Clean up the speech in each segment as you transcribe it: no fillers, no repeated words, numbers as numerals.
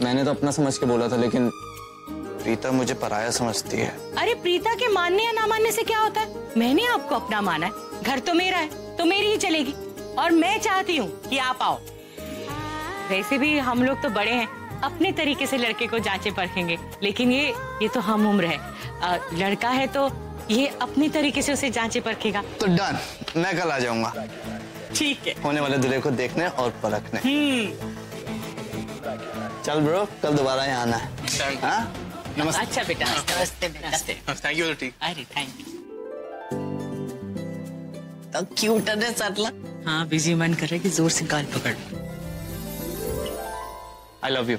मैंने तो अपना समझ के बोला था, लेकिन प्रीता मुझे पराया समझती है। अरे प्रीता के मानने या ना मानने से क्या होता है? मैंने आपको अपना माना है, घर तो मेरा है तो मेरी ही चलेगी, और मैं चाहती हूँ कि आप आओ। वैसे भी हम लोग तो बड़े हैं, अपने तरीके से लड़के को जांचे परखेंगे, लेकिन ये तो हम उम्र है, लड़का है तो ये अपनी तरीके से उसे जांचे परखेगा। तो डन, मैं कल आ जाऊंगा। ठीक है, होने वाले दूल्हे को देखने और परखने। चल ब्रो, कल दोबारा यहाँ आना है। हाँ? नमस्ते। अच्छा बेटा, नमस्ते बेटा। थैंक यू ठीक। अरे थैंक यू। तो क्यूट है सरला। हाँ, बिजी मन कर रहा है कि जोर से गाल पकड़। आई लव यू।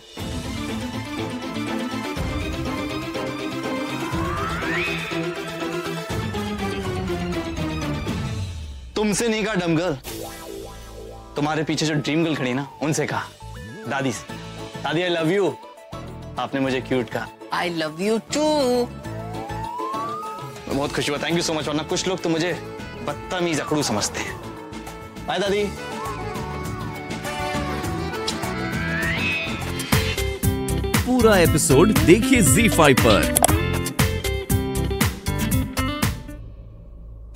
तुमसे नहीं कहा डम गर्ल, तुम्हारे पीछे जो ड्रीम गर्ल खड़ी ना, उनसे कहा, दादी से। दादी आई लव यू। आपने मुझे क्यूट कहा। I love you too. बहुत खुशी हुआ, थैंक यू सो मच। वरना कुछ लोग तो मुझे बदतमीज अकड़ू समझते हैं। बाय दादी। पूरा एपिसोड देखिए ZEE5 पर।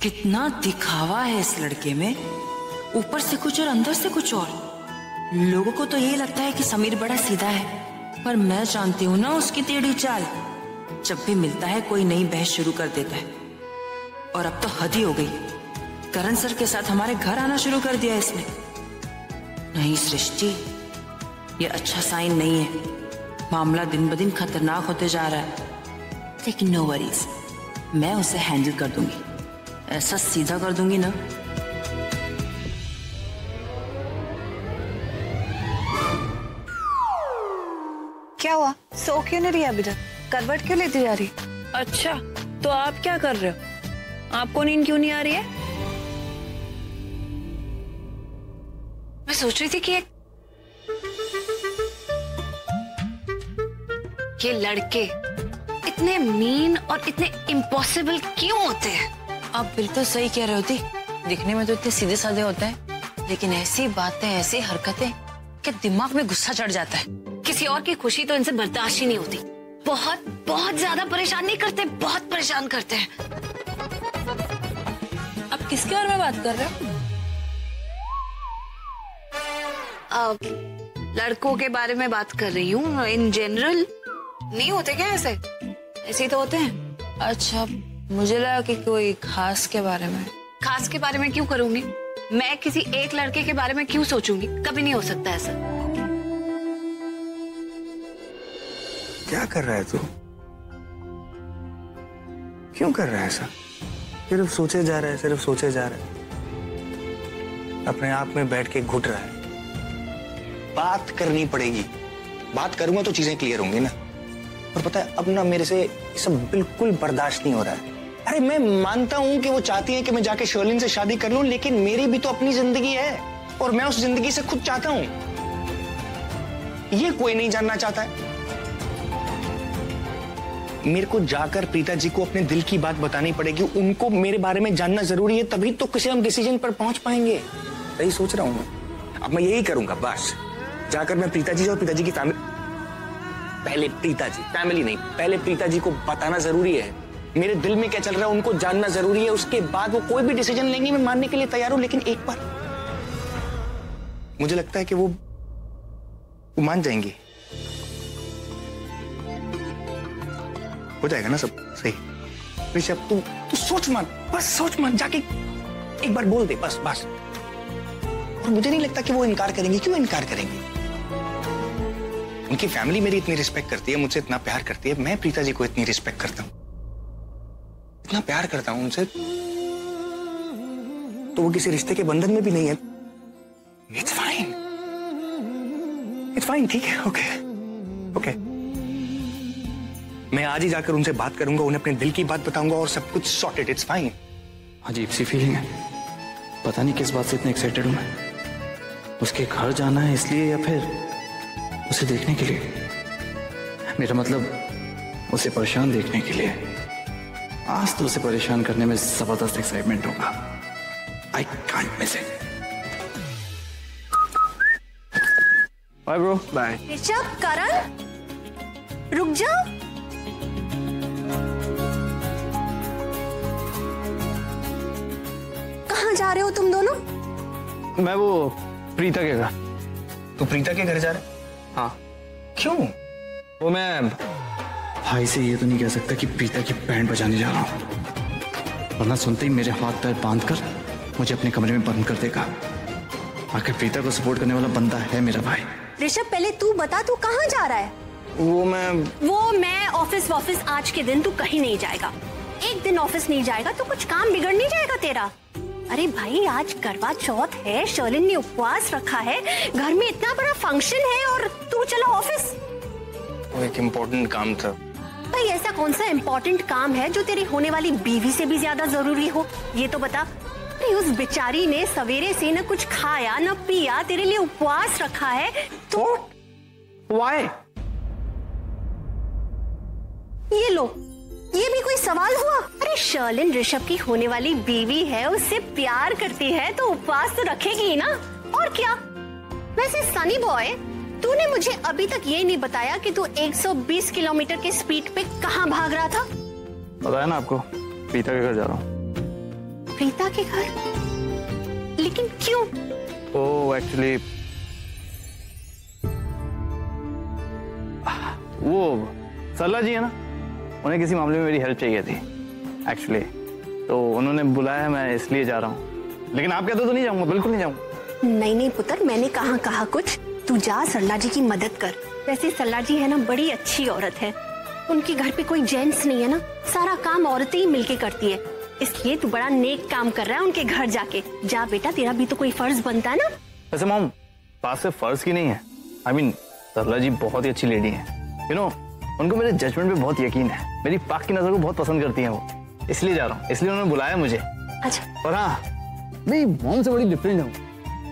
कितना दिखावा है इस लड़के में, ऊपर से कुछ और अंदर से कुछ और। लोगों को तो यही लगता है कि समीर बड़ा सीधा है, पर मैं जानती हूँ ना उसकी टेढ़ी चाल। जब भी मिलता है कोई नई बहस शुरू कर देता है, और अब तो हद ही हो गई। करण सर के साथ हमारे घर आना शुरू कर दिया इसने। नहीं सृष्टि, ये अच्छा साइन नहीं है। मामला दिन ब दिन खतरनाक होते जा रहा है, लेकिन नो वरीज, मैं उसे हैंडल कर दूंगी। ऐसा सीधा कर दूंगी ना। क्या हुआ? सो क्यों नहीं रही अभी तक? करवट क्यों लेती जा रही? अच्छा, तो आप क्या कर रहे हो? आपको नींद क्यों नहीं आ रही है? मैं सोच रही थी कि ये लड़के इतने मीन और इतने इम्पॉसिबल क्यों होते हैं? आप बिल्कुल सही कह रहे होती। दिखने में तो इतने सीधे साधे होते हैं, लेकिन ऐसी बातें, ऐसी हरकतें कि दिमाग में गुस्सा चढ़ जाता है। किसी और की खुशी तो इनसे बर्दाश्त ही नहीं होती। बहुत बहुत ज्यादा परेशान नहीं करते, बहुत परेशान करते हैं। आप किसके बारे में बात कर रहे हो? लड़कों के बारे में बात कर रही हूँ। इन जनरल नहीं होते क्या ऐसे? ऐसे ही तो होते हैं। अच्छा, मुझे लगा कि कोई खास के बारे में। खास के बारे में क्यों करूंगी? मैं किसी एक लड़के के बारे में क्यों सोचूंगी? कभी नहीं हो सकता ऐसा। क्या कर रहा है तू? क्यों कर रहा है ऐसा? सिर्फ सोचे जा रहा है, सिर्फ सोचे जा रहा है। अपने आप में बैठ के घुट रहा है। बात करनी पड़ेगी। बात करूंगा तो चीजें क्लियर होंगी ना। और पता है, अब ना मेरे से ये सब बिल्कुल बर्दाश्त नहीं हो रहा है। अरे मैं मानता हूं कि वो चाहती है कि मैं जाके शर्लिन से शादी कर लूं, लेकिन मेरी भी तो अपनी जिंदगी है, और मैं उस जिंदगी से खुद चाहता हूं। ये कोई नहीं जानना चाहता है। मेरे को जाकर प्रीता जी को अपने दिल की बात बतानी पड़ेगी। उनको मेरे बारे में जानना जरूरी है, तभी तो किसी हम डिसीजन पर पहुंच पाएंगे। सही सोच रहा हूं मैं। अब मैं यही करूंगा बस। जाकर मैं प्रीता जी और प्रीता जी की फैमिली, पहले प्रीता जी, फैमिली नहीं, पहले प्रीता जी को बताना जरूरी है। मेरे दिल में क्या चल रहा है उनको जानना जरूरी है। उसके बाद वो कोई भी डिसीजन लेंगे, मैं मानने के लिए तैयार हूं। लेकिन एक बार मुझे लगता है कि वो मान जाएंगी। हो जाएगा ना सब सही। ऋषभ, तू सोच मत, बस सोच मत। जाके एक बार बोल दे, बस बस। और मुझे नहीं लगता कि वो इनकार करेंगी। क्यों इनकार करेंगी? उनकी फैमिली मेरी इतनी रिस्पेक्ट करती है, मुझसे इतना प्यार करती है। मैं प्रीता जी को इतनी रिस्पेक्ट करता हूं, इतना प्यार करता हूं उनसे, तो वो किसी रिश्ते के बंधन में भी नहीं है। इट्स फाइन, इट्स फाइन, ठीक है, ओके ओके। मैं आज ही जाकर उनसे बात करूंगा, उन्हें अपने दिल की बात बताऊंगा और सब कुछ सॉर्टेड। It's fine. अजीब सी फीलिंग है, पता नहीं किस बात से इतने एक्साइटेड हूं मैं। उसके घर जाना है इसलिए, या फिर उसे देखने के लिए? मेरा मतलब उसे परेशान देखने के लिए। आज तो उसे परेशान करने में जबरदस्त एक्साइटमेंट होगा। I can't miss it. Bye bro. Bye. Rishabh, Karan, रुक जाओ। कहाँ जा रहे हो तुम दोनों? मैं वो प्रीता के घर। तू प्रीता के घर जा रहा है? हाँ। क्यों? वो मैं भाई से ये तो नहीं कह सकता कि प्रीता की बैंड बजाने जा रहा हूँ, वरना सुनते ही मेरे हाथ पैर बांधकर मुझे अपने कमरे में बंद कर देगा। आखिर प्रीता को सपोर्ट करने वाला बंदा है मेरा भाई। ऋषभ, पहले तू बता, तू कहाँ जा रहा है? वो मैं ऑफिस आज के दिन तू कहीं नहीं जाएगा। एक दिन ऑफिस नहीं जाएगा तो कुछ काम बिगड़ नहीं जाएगा तेरा। अरे भाई, आज करवा चौथ है, शर्लिन ने उपवास रखा है, घर में इतना बड़ा फंक्शन है और तू चला ऑफिस। वो एक इम्पोर्टेंट काम था। भाई, ऐसा कौन सा इम्पोर्टेंट काम है जो तेरी होने वाली बीवी से भी ज्यादा जरूरी हो? ये तो बता। अरे उस बेचारी ने सवेरे से न कुछ खाया न पिया, तेरे लिए उपवास रखा है तो Why? ये लो, ये भी कोई सवाल हुआ? अरे शर्लिन ऋषभ की होने वाली बीवी है, उससे प्यार करती है तो उपवास तो रखेगी ही ना, और क्या। वैसे सनी बॉय, तूने मुझे अभी तक ये नहीं बताया कि तू 120 किलोमीटर के स्पीड पे कहाँ भाग रहा था? बताया ना आपको, प्रीता के घर जा रहा हूँ। प्रीता के घर? लेकिन क्यों? ओह एक्चुअली वो सरला जी है ना, उन्हें किसी मामले में मेरी हेल्प चाहिए थी एक्चुअली, तो उन्होंने बुलाया है, मैं इसलिए जा रहा हूँ। लेकिन आप कहते तो नहीं जाऊंगा, बिल्कुल नहीं जाऊंगा। नहीं पुत्र, मैंने कहा कुछ, तू जा सरला जी की मदद कर। वैसे सरला जी है ना, बड़ी अच्छी औरत है, उनके घर पे कोई जेंट्स नहीं है ना, सारा काम औरतें ही मिलके करती है, इसलिए तू बड़ा नेक काम कर रहा है उनके घर जाके। जा बेटा, तेरा भी तो कोई फर्ज बनता है ना। वैसे मॉम, बात सिर्फ फर्ज की नहीं है, I mean, सरला जी बहुत ही अच्छी लेडी है, you know, उनको मेरे जजमेंट पे बहुत यकीन है, मेरी पाक की नजर को बहुत पसंद करती हैं वो, इसलिए जा रहा हूँ, इसलिए उन्होंने बुलाया मुझे। अच्छा। और हाँ, मेरी मॉम से बड़ी डिफरेंट हूँ,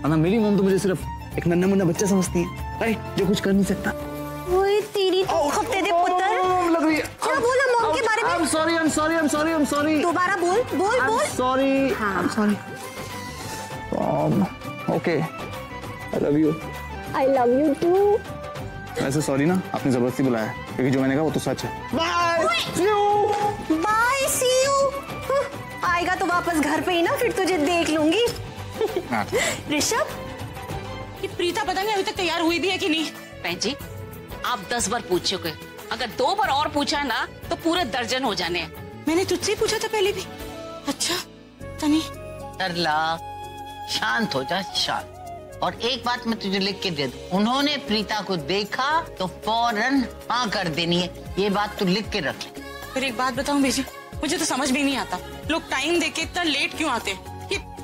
वरना मेरी मॉम तो मुझे सिर्फ एक नन्हा मुन्ना बच्चा समझती है, राइट, जो कुछ कर नहीं सकता। ओए तेरी तो खपते दे पुत्र। लग रही है। क्या बोला मॉम के बारे में? I'm sorry. दोबारा बोल। Sorry. हाँ। I'm sorry. Okay. I love you. I love you too. वैसे सॉरी ना, आपने जबरदस्ती बुलाया है, क्योंकि जो मैंने कहा वो तो सच है। Bye, see you. आएगा तो वापस घर पे ही ना, फिर तुझे देख लूंगी। ऋषभ, ये प्रीता पता नहीं अभी तक तैयार हुई भी है कि नहीं। बहन जी, आप 10 बार पूछ चुके, अगर 2 बार और पूछा ना तो पूरे दर्जन हो जाने हैं। मैंने तुझसे ही पूछा था पहले भी। अच्छा तनी, सरला शांत हो जा, शांत। और एक बात मैं तुझे लिख के दे दूं, उन्होंने प्रीता को देखा तो फौरन हाँ कर देनी है, ये बात तू लिख के रख ले। फिर एक बात बताऊं बेजी, मुझे तो समझ भी नहीं आता, लोग टाइम देके इतना लेट क्यों आते हैं।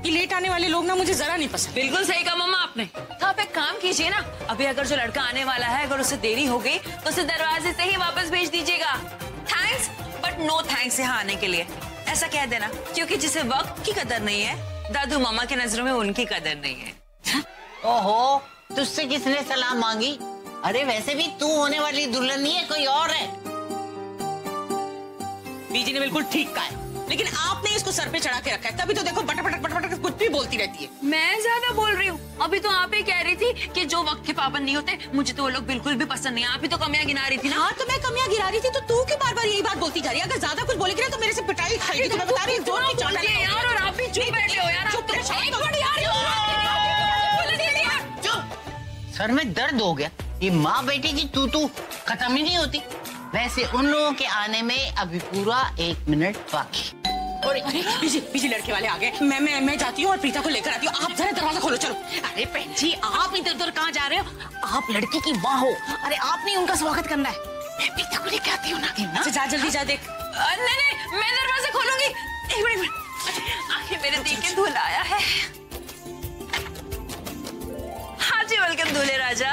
ये लेट आने वाले लोग ना मुझे जरा नहीं पसंद। बिल्कुल सही कहा मम्मा आपने। तो आप एक काम कीजिए ना, अभी अगर जो लड़का आने वाला है अगर उसे देरी हो गई तो उसे दरवाजे से ही वापस भेज दीजिएगा। थैंक्स बट नो थैंक्स यहाँ आने के लिए, ऐसा कह देना, क्योंकि जिसे वक्त की कदर नहीं है, दादू मामा की नजरों में उनकी कदर नहीं है। ओहो, तुझसे किसने सलाह मांगी? अरे वैसे भी तू होने वाली दुल्हन नहीं है, कोई और है। बीजी ने बिल्कुल ठीक कहा है, लेकिन आपने इसको सर पे चढ़ा के रखा है, तभी तो देखो बटक कुछ भी बोलती रहती है। मैं ज्यादा बोल रही हूँ, अभी तो आप ही कह रही थी कि जो वक्त के पाबंद नहीं होते, मुझे तो वो लोग बिल्कुल भी पसंद नहीं। आप ही तो कमियां गिना रही थी ना। हाँ, तो मैं कमियां गिरा रही थी, तो तू क्यों बार-बार यही बात बोलती जा रही है? अगर ज्यादा कुछ बोलेगी ना तो मेरे से पिटाई खाएगी। तो मैं बता रही हूँ, जोर की चाल है यार, और आप भी चुप बैठे हो यार। चुप सर में दर्द हो गया, ये माँ बेटी की तू खत्म ही नहीं होती। वैसे उन लोगों के आने में अभी पूरा 1 मिनट बाकी। अरे बीजी लड़के वाले आ गए, मैं जाती हूँ और प्रीता को लेकर आती हूँ। आप जरा दरवाजा खोलो, चलो। अरे बहन जी, आप इधर उधर कहाँ जा रहे हो? आप लड़की की माँ हो, अरे आपने उनका स्वागत करना है। मैं प्रीता को लेकर आती हूँ ना। जा जल्दी जा, देख। नहीं, मैं दरवाजा खोलूंगी। एक मिनट, आखिर मेरे देख के दूल्हा आया है। हाँ जी, वेलकम दूल्हे राजा।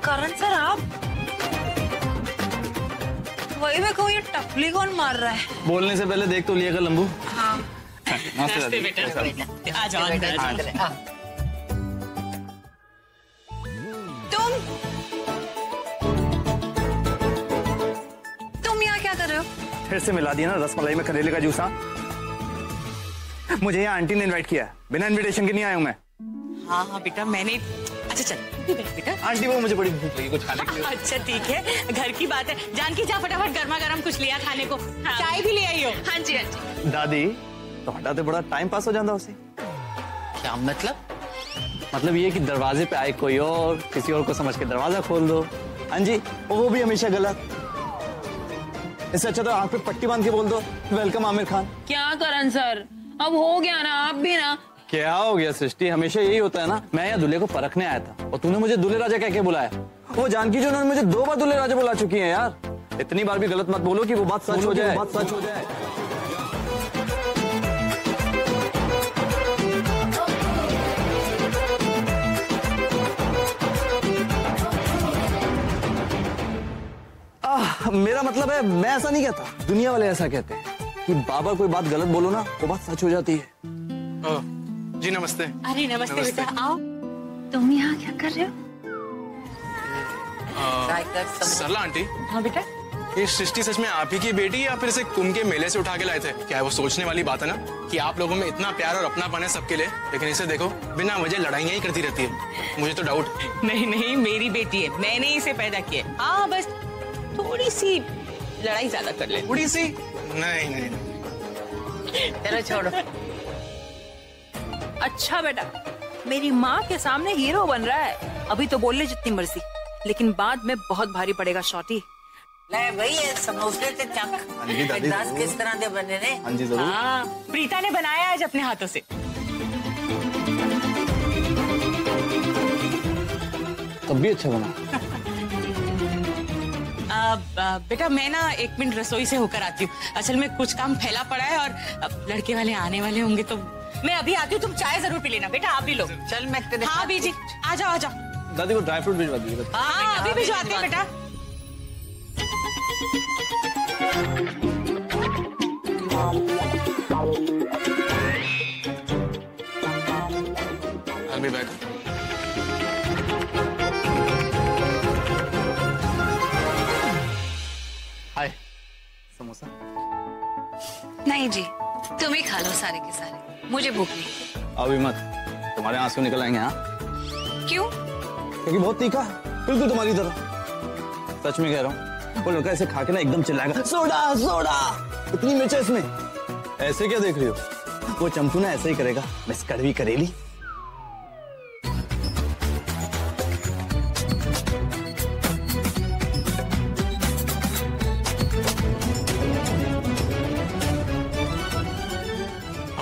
करण सर, आप? वही मैं कहूँ, ये टपली कौन मार रहा है? बोलने से पहले देख तो लिया कर लंबू। हाँ। नमस्ते बेटा, आ जाओ अंदर। तुम यहाँ क्या कर रहे हो? फिर से मिला दिया ना रसमलाई में करेले का जूसा। मुझे यहाँ आंटी ने इनवाइट किया, बिना इनविटेशन के नहीं आया हूँ मैं। हाँ हाँ बेटा मैंने, अच्छा चल बेटा। आंटी वो मुझे बड़ी भूख लगी कुछ खाने के लिए। अच्छा ठीक है, घर की बात है। जानकी जा फटाफट गर्मा गर्म कुछ लिया खाने को। हाँ। चाय भी ले आई हो। हाँ जी हाँ जी। दादी तो हटाते बड़ा टाइम पास हो जाता उसे। क्या मतलब ये कि दरवाजे पे आए कोई और, किसी और को समझ के दरवाजा खोल दो। हाँ जी, वो भी हमेशा गलत। इससे अच्छा तो आंख पे पट्टी बांध के बोल दो वेलकम आमिर खान। क्या करण सर, अब हो गया ना, आप भी ना। क्या हो गया सृष्टि, हमेशा यही होता है ना। मैं यहाँ दूल्हे को परखने आया था और तूने मुझे दूल्हे राजा कह के बुलाया। वो जानकी जो उन्होंने मुझे 2 बार दूल्हे राजा बुला चुकी हैं यार। इतनी बार भी गलत मत बोलो कि वो बात सच हो जाए। मेरा मतलब है मैं ऐसा नहीं कहता, दुनिया वाले ऐसा कहते हैं कि बाबा कोई बात गलत बोलो ना वो बात सच हो जाती है। जी नमस्ते। अरे नमस्ते बेटा, आओ। तुम यहाँ क्या कर रहे हो? सरला आंटी। हाँ बेटा। ये सृष्टि सच में आप ही की बेटी या फिर इसे कुंभ के मेले से उठा के लाए थे? क्या है वो सोचने वाली बात है ना कि आप लोगों में इतना प्यार और अपनापन है सबके लिए, लेकिन इसे देखो बिना वजह लड़ाइयाँ ही करती रहती है। मुझे तो डाउट। नहीं मेरी बेटी है, मैंने इसे पैदा किया। हाँ बस थोड़ी सी लड़ाई ज्यादा कर ले। थोड़ी सी? नहीं। चलो छोड़ो। अच्छा बेटा, मेरी माँ के सामने हीरो बन रहा है। अभी तो बोल ले जितनी मर्जी, लेकिन बाद में बहुत भारी पड़ेगा शॉटी। ले भाई ये समोसे से चक दास किस तरह के बने ने? हाँ जी जरूर। हाँ प्रीता ने बनाया आज अपने हाथों से। तब भी अच्छा बना। बेटा मैं ना 1 मिनट रसोई से होकर आती हूँ। असल में कुछ काम फैला पड़ा है और अब लड़के वाले आने वाले होंगे तो मैं अभी आती हूँ। तुम चाय जरूर पी लेना बेटा, आप भी लो। चल मैं तेरे। हाँ बीजी आ जाओ। दादी को ड्राई फ्रूट भिजवा दीजिए। हाँ अभी भिजवाते हैं बेटा। I'll be back. हाय। समोसा? नहीं जी, तुम ही खा लो सारे के सारे, मुझे भूख नहीं। अभी मत, तुम्हारे आंसू निकल आएंगे। हाँ क्यों? क्योंकि बहुत तीखा, बिल्कुल तुम्हारी तरह। सच में कह रहा हूँ, वो लड़का ऐसे खा के ना एकदम चिल्लाएगा सोडा। इतनी मिर्च है इसमें। ऐसे क्या देख रही हो? वो चंपू ना ऐसे ही करेगा, मिस कड़वी करेली।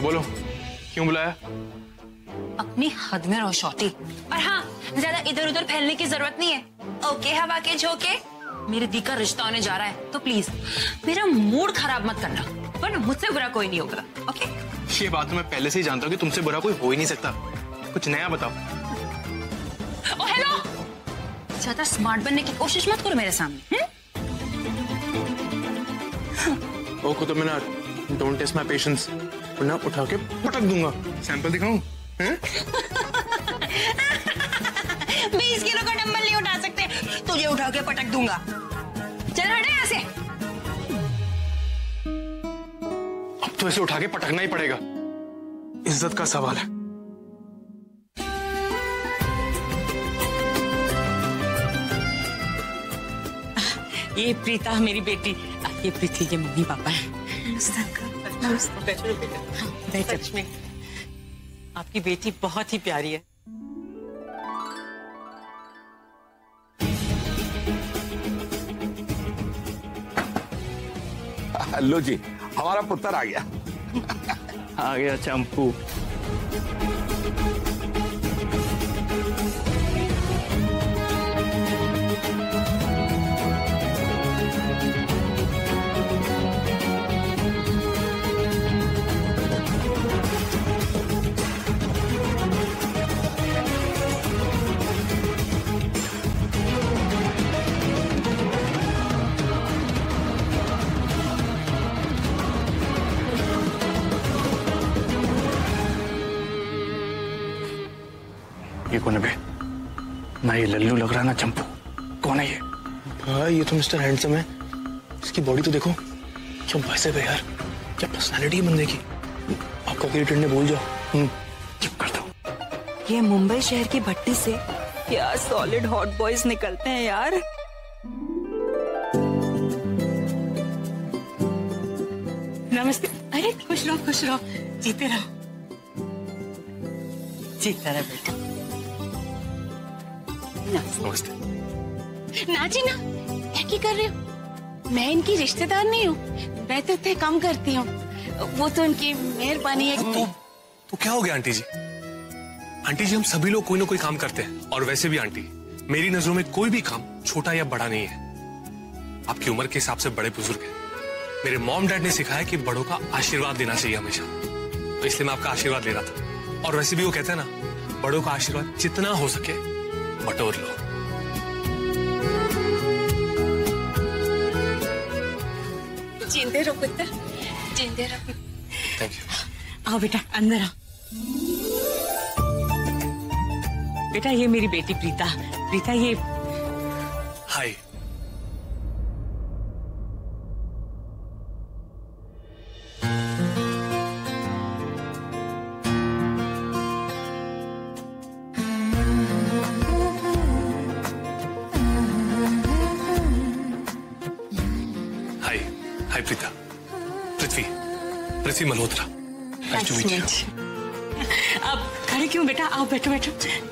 बोलो क्यों बुलाया? अपनी हद में रहो शॉटी। और हाँ, ज्यादा इधर उधर फैलने की जरूरत नहीं है। ओके हवा के झोंके, मेरे दी का रिश्ता होने जा रहा है तो प्लीज मेरा मूड खराब मत करना, वरना मुझसे बुरा कोई नहीं होगा। ओके? ये बात तो मैं पहले से ही जानता हूँ कि तुमसे बुरा कोई हो ही नहीं सकता। कुछ नया बताओ। ओ हेलो, ज्यादा स्मार्ट बनने की कोशिश मत करो मेरे सामने। ओ Qutub Minar, don't test my patience, वरना उठा के पटक दूंगा। सैंपल दिखाऊं? 20 किलो का डंबल नहीं उठा सकते, तुझे उठा के पटक दूंगा। चल हट यहाँ से। अब तो इसे उठा के पटकना ही पड़ेगा, इज्जत का सवाल है। ये प्रीता मेरी बेटी, ये प्रीति के मम्मी पापा है। सच में आपकी बेटी बहुत ही प्यारी है। लो जी, हमारा पुत्र आ गया। आ गया चंपू। ये कौन है बे? ना ये लल्लू लग रहा ना चंपू। कौन है ये? भाई ये तो मिस्टर हैंडसम है। इसकी बॉडी तो देखो, क्यों वैसे बे यार, क्या पर्सनालिटी है बंदे की। आपका इरिटेंट भूल जाओ। चुप कर दो। ये मुंबई शहर की भट्टी से क्या सॉलिड हॉट बॉयज निकलते हैं यार। नमस्ते। अरे खुश रहो, जीते रहो, जीता रहा बेटा। नमस्ते। नाची ना, क्या कर रहे हो? मैं इनकी रिश्तेदार नहीं हूँ, मैं तो इतने कम करती हूँ, वो तो उनकी मेहरबानी है। तो क्या हो गया आंटी जी? आंटी जी, हम सभी लोग कोई ना कोई काम करते हैं, और वैसे भी आंटी, मेरी नजरों में कोई भी काम छोटा या बड़ा नहीं है। आपकी उम्र के हिसाब से बड़े बुजुर्ग हैं। मेरे मॉम डैड ने सिखाया कि बड़ों का आशीर्वाद देना चाहिए हमेशा, तो इसलिए मैं आपका आशीर्वाद ले रहा था। और वैसे भी वो कहते हैं ना, बड़ों का आशीर्वाद जितना हो सके बटोर लो। जिंदे रहो पुत्र, जिंदे रहो। Thank you. आओ बेटा, अंदर आओ। बेटा ये मेरी बेटी प्रीता, ये। Hi. Hi Preeta, Prithvi Malhotra. Nice to meet you. अब खड़े क्यों बेटा, आओ बैठो।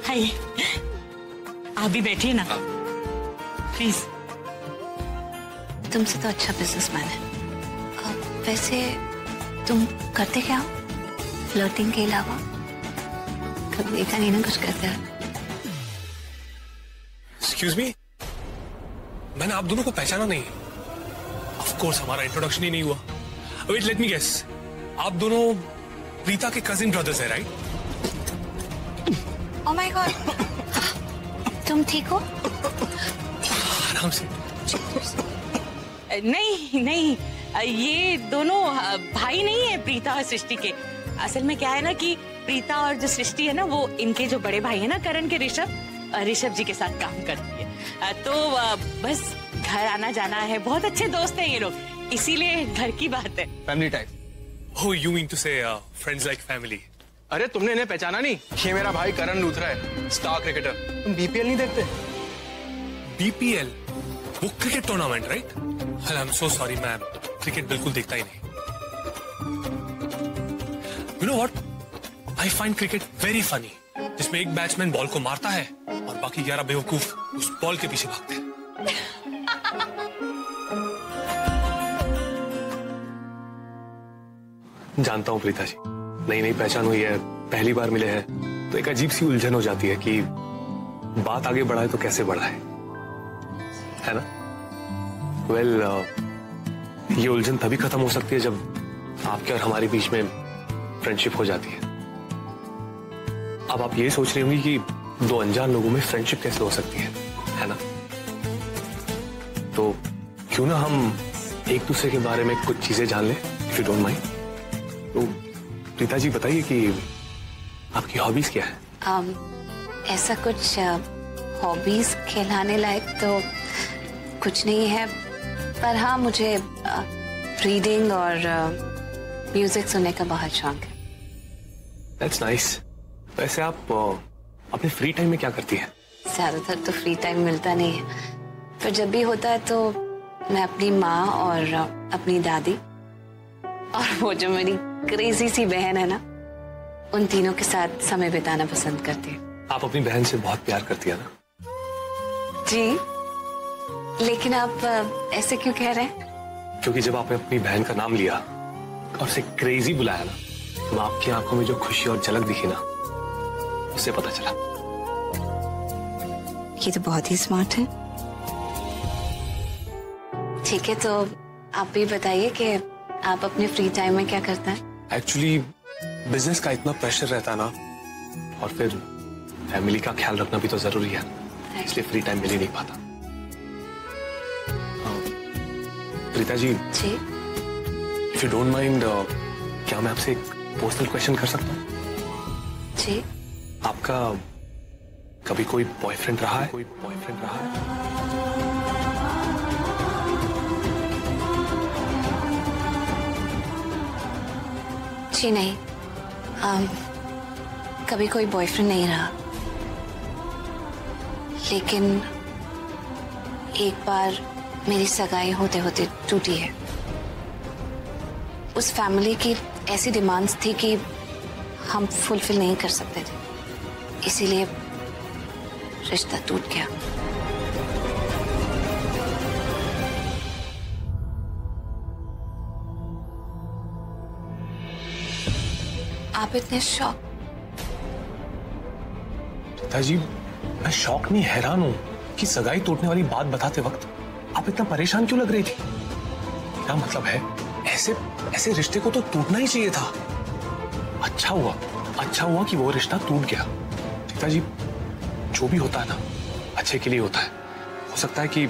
हाय, आप भी बैठिए ना प्लीज। तुमसे तो अच्छा बिजनेसमैन है। वैसे तुम करते क्या हो फ्लर्टिंग के अलावा? कभी देखा नहीं ना कुछ करते हो। एक्सक्यूज मी, मैंने आप दोनों को पहचाना नहीं। ऑफ कोर्स हमारा इंट्रोडक्शन ही नहीं हुआ। वेट, लेट मी गेस, आप दोनों प्रीता के कजिन ब्रदर्स हैं, राइट? ओह माय गॉड, तुम ठीक हो? आराम से। नहीं, ये दोनों भाई नहीं है प्रीता और सृष्टि के। असल में क्या है ना कि प्रीता और जो सृष्टि है ना, वो इनके जो बड़े भाई है ना करण के, ऋषभ जी के साथ काम करती है। तो बस घर आना जाना है, बहुत अच्छे दोस्त हैं ये लोग, इसीलिए घर की बात है। Family type. Oh, you mean to say friends like family? अरे तुमने इन्हें पहचाना नहीं? ये मेरा भाई करण लूथरा है, स्टार क्रिकेटर। तुम बीपीएल नहीं देखते? बीपीएल? वो cricket tournament, right? I am so sorry ma'am, cricket बिल्कुल देखता ही नहीं। You know what? I find cricket very funny, जिसमें एक बैट्समैन बॉल को मारता है और बाकी 11 बेवकूफ उस बॉल के पीछे भागते हैं। जानता हूँ प्रीता जी, नई पहचान हुई है, पहली बार मिले हैं, तो एक अजीब सी उलझन हो जाती है कि बात आगे बढ़ाए तो कैसे बढ़ाए, है ना? वेल, ये उलझन तभी खत्म हो सकती है जब आपके और हमारे बीच में फ्रेंडशिप हो जाती है। अब आप ये सोच रही होंगी कि दो अनजान लोगों में फ्रेंडशिप कैसे हो सकती है ना? तो क्यों ना हम एक दूसरे के बारे में कुछ चीजें जान लें, इफ यू डोंट माइंड। तो प्रीता जी बताइए कि आपकी हॉबीज क्या है? ऐसा कुछ हॉबीज खिलाने लायक तो कुछ नहीं है, पर हाँ मुझे रीडिंग और म्यूजिक सुनने का बहुत शौक है। That's nice. वैसे आप अपने फ्री टाइम में क्या करती हैं? ज्यादातर तो फ्री टाइम मिलता नहीं है, पर जब भी होता है तो मैं अपनी माँ और अपनी दादी और वो जो मेरी क्रेजी सी बहन है ना, उन तीनों के साथ समय बिताना पसंद करती हूँ। आप अपनी बहन से बहुत प्यार करती है ना? जी, लेकिन आप ऐसे क्यों कह रहे हैं? क्योंकि जब आपने अपनी बहन का नाम लिया और उसे क्रेजी बुलाया ना, तो आपकी आंखों में जो खुशी और झलक दिखी ना, उससे पता चला। ये तो बहुत ही स्मार्ट है। ठीक है, तो आप भी बताइए कि आप अपने फ्री टाइम में क्या करते हैं? एक्चुअली बिजनेस का इतना प्रेशर रहता है ना, और फिर फैमिली का ख्याल रखना भी तो जरूरी है, इसलिए फ्री टाइम मिल ही नहीं पाता। Preeta ji, if you don't mind, क्या मैं आपसे एक पर्सनल क्वेश्चन कर सकता हूँ? जी। आपका कभी कोई बॉयफ्रेंड रहा है? जी नहीं, कभी कोई बॉयफ्रेंड नहीं रहा, लेकिन एक बार मेरी सगाई होते होते टूटी है। उस फैमिली की ऐसी डिमांड्स थी कि हम फुलफिल नहीं कर सकते थे, इसीलिए रिश्ता टूट गया। आप इतने शॉक? पिताजी, मैं शॉक नहीं, हैरान हूं कि सगाई टूटने वाली बात बताते वक्त आप इतना परेशान क्यों लग रही थी। क्या मतलब है, ऐसे रिश्ते को तो टूटना ही चाहिए था। अच्छा हुआ कि वो रिश्ता टूट गया। पिताजी, जो भी होता है ना अच्छे के लिए होता है। हो सकता है कि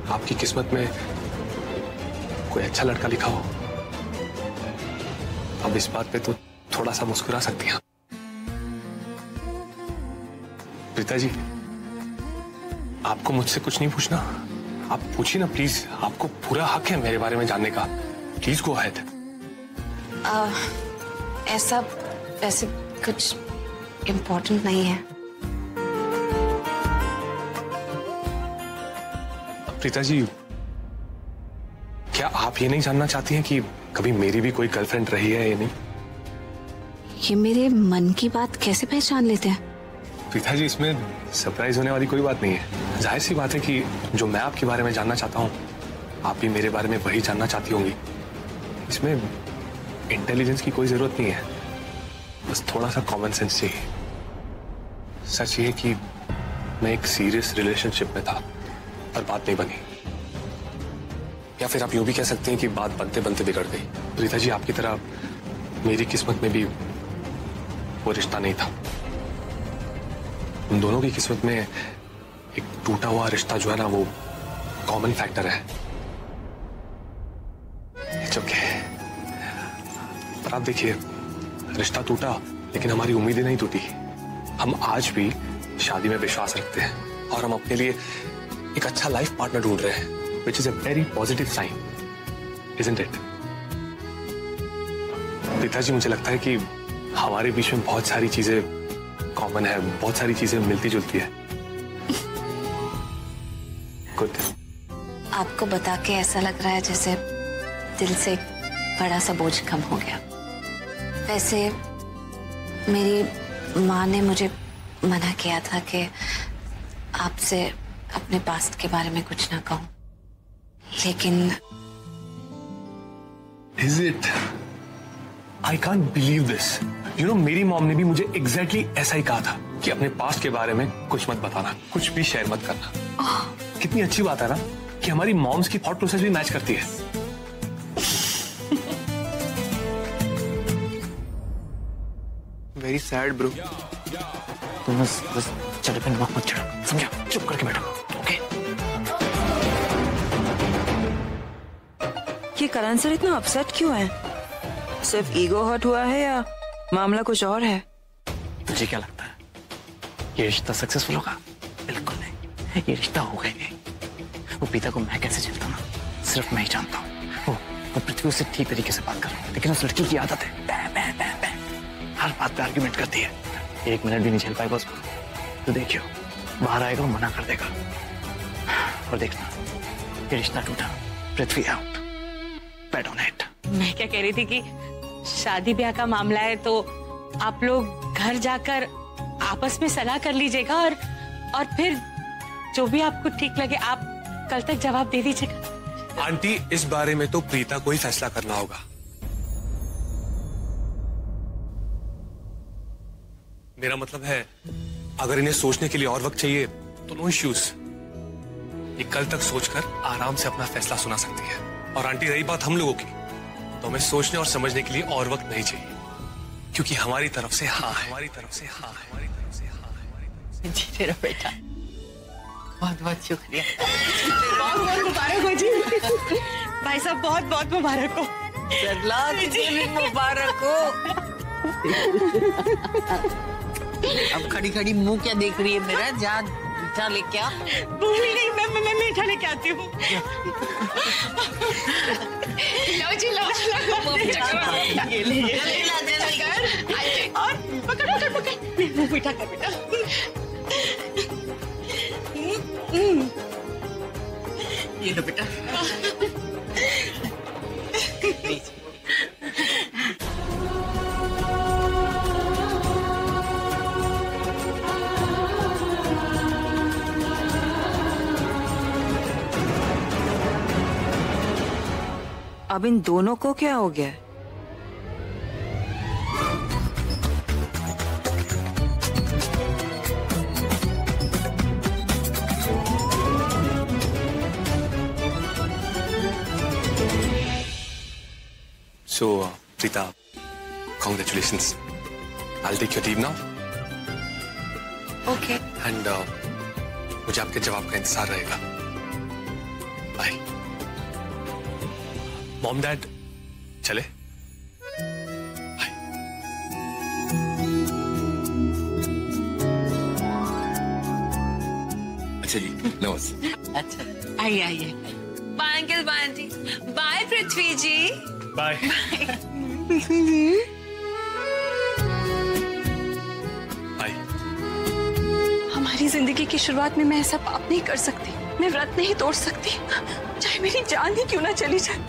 आपकी किस्मत में कोई अच्छा लड़का लिखा हो। अब इस बात पे तो थोड़ा सा मुस्कुरा सकती हैं। पिताजी, आपको मुझसे कुछ नहीं पूछना? आप पूछिए ना प्लीज, आपको पूरा हक है मेरे बारे में जानने का। Please go ahead. ऐसा वैसे कुछ इम्पोर्टेंट नहीं है। प्रीता जी, क्या आप ये नहीं जानना चाहती हैं कि कभी मेरी भी कोई गर्लफ्रेंड रही है या नहीं? ये मेरे मन की बात कैसे पहचान लेते हैं? प्रीता जी, इसमें सरप्राइज होने वाली कोई बात नहीं है। जाहिर सी बात है कि जो मैं आपके बारे में जानना चाहता हूँ, आप भी मेरे बारे में वही जानना चाहती होंगी। इसमें इंटेलिजेंस की कोई जरूरत नहीं है, बस थोड़ा सा कॉमन सेंस चाहिए। सच ये है कि मैं एक सीरियस रिलेशनशिप में था पर बात नहीं बनी, या फिर आप यूं भी कह सकते हैं कि बात बनते बनते बिगड़ गई। प्रीता जी, आपकी तरह मेरी किस्मत में भी वो रिश्ता नहीं था। उन दोनों की किस्मत में एक टूटा हुआ रिश्ता जो है ना, वो कॉमन फैक्टर है। It's okay। पर आप देखिए, रिश्ता टूटा लेकिन हमारी उम्मीदें नहीं टूटी। हम आज भी शादी में विश्वास रखते हैं और हम अपने लिए एक अच्छा लाइफ पार्टनर ढूंढ रहे हैं, which is a very positive sign, isn't it? पिताजी, मुझे लगता है कि हमारे बीच में बहुत सारी चीजें कॉमन है, बहुत सारी चीजें मिलती जुलती है। गुड। आपको बता के ऐसा लग रहा है जैसे दिल से बड़ा सा बोझ कम हो गया। वैसे मेरी माँ ने मुझे मना किया था कि आपसे अपने पास्ट के बारे में कुछ ना कहूं, लेकिन Is it? I can't believe this। You know, मेरी मॉम ने भी मुझे एग्जैक्टली ऐसा ही कहा था कि अपने पास्ट के बारे में कुछ मत बताना, कुछ भी शेयर मत करना। कितनी अच्छी बात है ना कि हमारी मॉम्स की थॉट प्रोसेस भी मैच करती है। Very sad bro. तुम बस चढ़ पे नमक मत चढ़ो, समझा? चुप करके बैठो, ओके? ये करण सर इतना अपसेट क्यों है? सिर्फ ईगो हर्ट हुआ है या मामला कुछ और है? तुझे क्या लगता है ये रिश्ता सक्सेसफुल होगा? बिल्कुल नहीं। ये रिश्ता हो गया नहीं। वो पिता को मैं कैसे झेलता ना, सिर्फ मैं ही जानता हूँ। वो पृथ्वी उससे ठीक तरीके से बात कर रहा है, लेकिन उस लड़की की आदत है हर बात पे आर्ग्यूमेंट करती है। 1 मिनट भी नहीं झेल पाएगा उसको तो देखियो बाहर आएगा, वो मना कर देगा और देखना ये रिश्ता टूटा, पृथ्वी आउट, बेड ऑन इट। मैं क्या कह रही थी कि शादी ब्याह का मामला है तो आप लोग घर जाकर आपस में सलाह कर लीजिएगा और फिर जो भी आपको ठीक लगे आप कल तक जवाब दे दीजिएगा। आंटी, इस बारे में तो प्रीता को ही फैसला करना होगा। मेरा मतलब है, अगर इन्हें सोचने के लिए और वक्त चाहिए तो नो इश्यूज। ये कल तक सोचकर आराम से अपना फैसला सुना सकती है। और आंटी, रही बात हम लोगों की, तो हमें सोचने और समझने के लिए और वक्त नहीं चाहिए, क्योंकि हमारी तरफ से हाँ है, हमारी तरफ से हाँ है, हमारी तरफ से हाँ है, हमारी तरफ से। जी तेरा बेटा, बहुत बहुत शुक्रिया। बहुत बहुत मुबारक हो जी। भाई साहब, बहुत बहुत मुबारक हो। सरला, तुझे भी मुबारक हो। अब खड़ी खड़ी मुंह क्या देख रही है मेरा? जा मीठा लेके आ। भूमि नहीं, मैं मीठा लेके आती हूँ। लो जी लो, ये ले और पकड़ मीठा कर बेटा। ये लो बेटा। अब इन दोनों को क्या हो गया? So, Preeta, congratulations. I'll take your leave now. Okay. And मुझे आपके जवाब का इंतजार रहेगा. Bye. मॉम डैड चले? Bye. अच्छा जी, नमस्ते। अच्छा आइए आइए। Bye uncle, bye aunty, bye Prithvi ji. Bye. Bye. हमारी जिंदगी की शुरुआत में मैं ऐसा पाप नहीं कर सकती, मैं व्रत नहीं तोड़ सकती, चाहे मेरी जान ही क्यों ना चली जाए।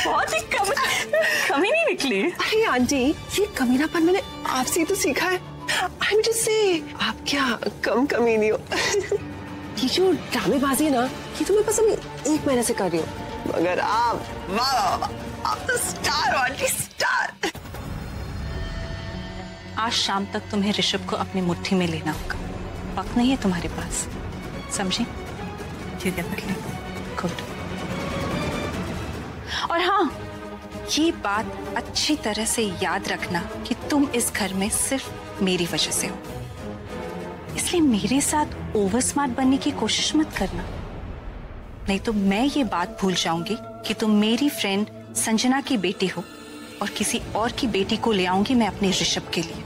बहुत ही कमी नहीं निकली। अरे आंटी, ये कमीनापन मैंने आपसे ही तो सीखा है। आई एम जस्ट से आप क्या कम कमीनी हो। ये जो ड्रामेबाजी है ना, ये तो मैं बस अभी 1 महीने से कर रही हूँ, मगर आप वाह, आप तो स्टार हो आंटी, स्टार। आज शाम तक तुम्हें ऋषभ को अपनी मुट्ठी में लेना होगा। वक्त नहीं है तुम्हारे पास, समझी? ठीक है पटली, गुड। और हाँ, ये बात अच्छी तरह से याद रखना कि तुम इस घर में सिर्फ मेरी वजह से हो, इसलिए मेरे साथ ओवर स्मार्ट बनने की कोशिश मत करना, नहीं तो मैं ये बात भूल जाऊंगी कि तुम मेरी फ्रेंड संजना की बेटी हो और किसी और की बेटी को ले आऊंगी मैं अपने ऋषभ के लिए।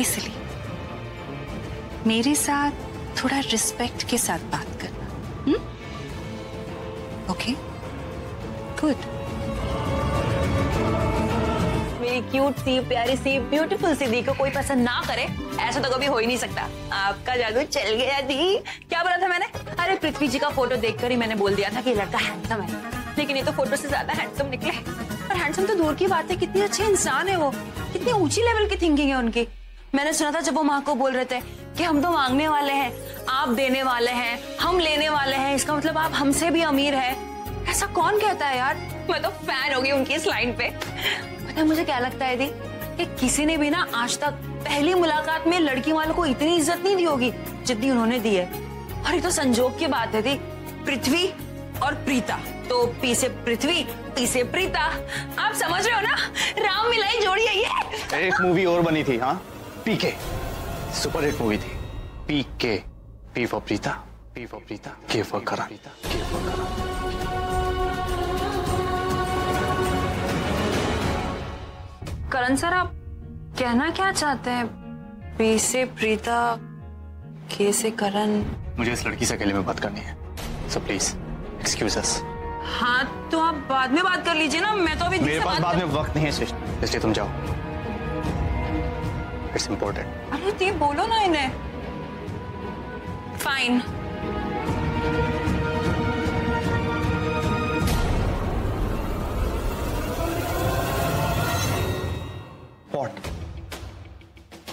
इसलिए मेरे साथ थोड़ा रिस्पेक्ट के साथ बात करना। Okay, good. मेरी क्यूट सी, प्यारी सी, ब्यूटीफुल सी दी को कोई पसंद ना करे, ऐसा तो कभी हो ही नहीं सकता। आपका जादू चल गया दी। क्या बोला था मैंने? अरे पृथ्वी जी का फोटो देखकर ही मैंने बोल दिया था कि लड़का हैंडसम है, लेकिन ये तो फोटो से ज्यादा हैंडसम निकले। और हैंडसम तो दूर की बात है, कितनी अच्छे इंसान है वो, कितनी ऊंची लेवल की थिंकिंग है उनकी। मैंने सुना था जब वो माँ को बोल रहे थे कि हम तो मांगने वाले हैं, आप देने वाले हैं, हम लेने वाले हैं, इसका मतलब आप हमसे भी अमीर है। ऐसा कौन कहता है यार? मैं तो फैन हो गई उनकी इस लाइन पे। पता है मुझे क्या लगता है दी, कि किसी ने भी ना आज तक पहली मुलाकात में लड़की वालों को इतनी इज्जत नहीं दी होगी जितनी उन्होंने दी है। और ये तो संजोग की बात है दी, पृथ्वी और प्रीता, तो पी से पृथ्वी, पी से प्रीता। आप समझ रहे हो ना, राम मिलाई जोड़ी है ये। एक मूवी और बनी थी, हाँ, पीके, सुपर हिट मूवी थी। PK, P for Preeta, P for Preeta, K for करण, के फॉर करण। करण सर, आप कहना क्या चाहते हैं? पी से प्रीता, के से करण। मुझे इस लड़की से अकेले में बात करनी है, सो प्लीज एक्सक्यूज अस। हाँ तो आप बाद में बात कर लीजिए ना, मैं तो अभी मेरे पास बाद में वक्त नहीं है, इसलिए तुम जाओ, इट्स इम्पोर्टेंट। अरे ती बोलो ना इन्हें। फाइन। व्हाट?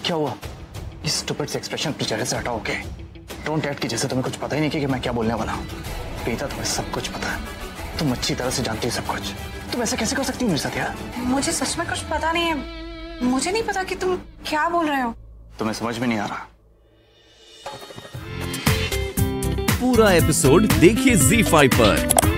क्या हुआ? इस स्टूपिड से एक्सप्रेशन अपने चेहरे से हटाओ, ओके? डोंट एक्ट कि जैसे तुम्हें कुछ पता ही नहीं कि मैं क्या बोलने वाला हूँ। प्रीता, तुम्हें सब कुछ पता है, तुम अच्छी तरह से जानती हो सब कुछ। तुम ऐसा कैसे कर सकती हो मेरे साथ यार? मुझे सच में कुछ पता नहीं है, मुझे नहीं पता कि तुम क्या बोल रहे हो। तुम्हें समझ में नहीं आ रहा? पूरा एपिसोड देखिए ZEE5 पर।